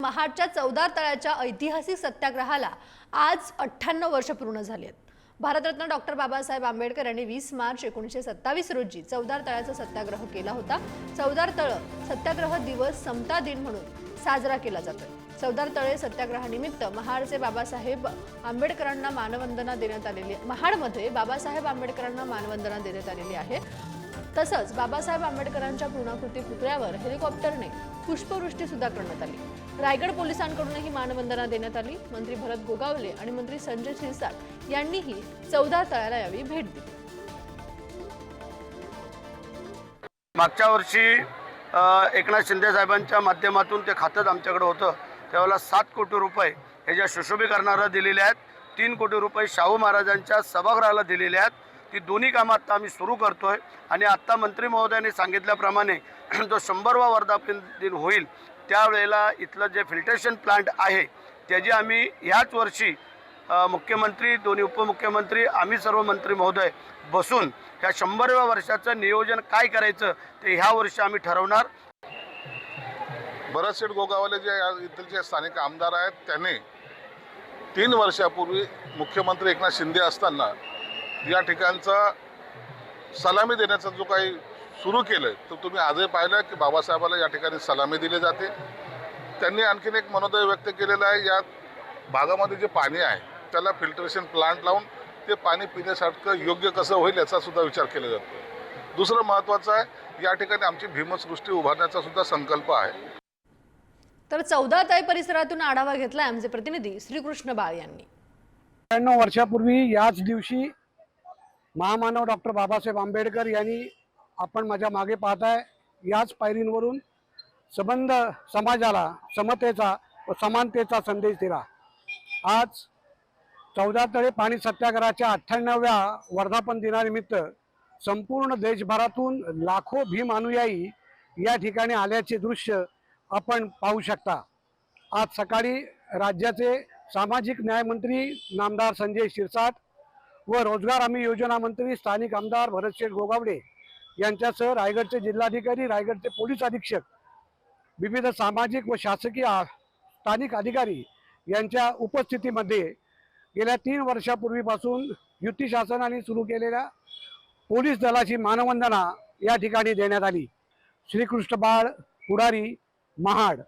महाडच्या चौदार तळ्याच्या ऐतिहासिक सत्याग्रहाला आज 98 वर्ष पूर्ण झाली आहेत। भारतरत्न डॉक्टर बाबासाहेब आंबेडकर यांनी 20 मार्च 1927 रोजी चौदार तळ्याचा सत्याग्रह केला होता। चौदार तळ सत्याग्रह दिवस समता दिन म्हणून साजरा केला जातो। चौदार तळे सत्याग्रहानिमित्त महाडचे बाबासाहेब आंबेडकरांना मानवंदना देण्यात आलेली महाडमध्ये बाबासाहेब आंबेडकरांना मानवंदना देण्यात आलेली आहे। तसंच बाबासाहेब आंबेडकरांच्या पूर्णाकृती पुतळ्यावर हेलिकॉप्टरने पुष्पवृष्टी सुद्धा करण्यात आली। रायगड पोलिसांकडूनही मानवंदना देण्यात आली। मंत्री भरत गोगावले आणि मंत्री संजय शिरसाट यांनीही चौदार तळ्याला यावेळी भेट दिली। मागच्या वर्षी एकनाथ शिंदे साहेबांच्या माध्यमातून ते खातं आमच्याकडे होतं, त्यावेळेला 7 कोटी रुपये ह्याच्या सुशोभीकरणाला दिलेले आहेत। 3 कोटी रुपये शाहू महाराजांच्या सभागृहाला दिलेले आहेत। ती दोन्ही कामं आता आम्ही सुरू करतोय आणि आता मंत्री महोदयांनी सांगितल्याप्रमाणे जो 100वा वर्धापन दिन होईल त्यावेळेला इथलं जे फिल्ट्रेशन प्लांट आहे त्याची आम्ही ह्याच वर्षी मुख्यमंत्री, दोन्ही उपमुख्यमंत्री, आम्ही सर्व मंत्री महोदय बसून ह्या 100व्या वर्षाचं नियोजन काय करायचं ते ह्या वर्षी आम्ही ठरवणार। भरत शेठ गोगावले जे इथलचे स्थानिक आमदार आहेत त्यांनी 3 वर्षापूर्वी मुख्यमंत्री एकनाथ शिंदे असताना या ठिकाणचा सलामी देण्याचा जो काही सुरू केलं तर तुम्ही आजही पाहिलं की बाबासाहेबाला या ठिकाणी सलामी दिली जाते। त्यांनी आणखीन एक मनोदय व्यक्त केलेलं आहे, या भागामध्ये जे पाणी आहे त्याला फिल्ट्रेशन प्लांट लावून ते पाणी पिण्यासारखं योग्य कसं होईल याचा सुद्धा विचार केला जातो। दुसरं महत्त्वाचं आहे, या ठिकाणी आमची भीमसृष्टी उभारण्याचा सुद्धा संकल्प आहे। तर चौदार तळे परिसरातून आढावा घेतला आमचे प्रतिनिधी श्रीकृष्ण बाळ यांनी। 99 वर्षापूर्वी याच दिवशी महामानव डॉक्टर बाबासाहेब आंबेडकर यांनी, आपण माझ्या मागे पाहताय, याच पायरींवरून संबंध समाजाला समतेचा व समानतेचा संदेश दिला। आज चौदार तळे पाणी सत्याग्रहाच्या 98व्या वर्धापन दिनानिमित्त संपूर्ण देशभरातून लाखो भीम अनुयायी या ठिकाणी आल्याचे दृश्य आपण पाहू शकता। आज सकाळी राज्याचे सामाजिक न्याय मंत्री नामदार संजय शिरसाट व रोजगार हमी योजना मंत्री स्थानिक आमदार भरत शेठ गोगावले यांच्यासह रायगडचे जिल्हाधिकारी, रायगडचे पोलीस अधीक्षक, विविध सामाजिक व शासकीय स्थानिक अधिकारी यांच्या उपस्थितीमध्ये गेल्या 3 वर्षापूर्वीपासून युती शासनाने सुरू केलेल्या पोलीस दलाची मानवंदना या ठिकाणी देण्यात आली। श्रीकृष्ण बाळ, पुढारी, महाड।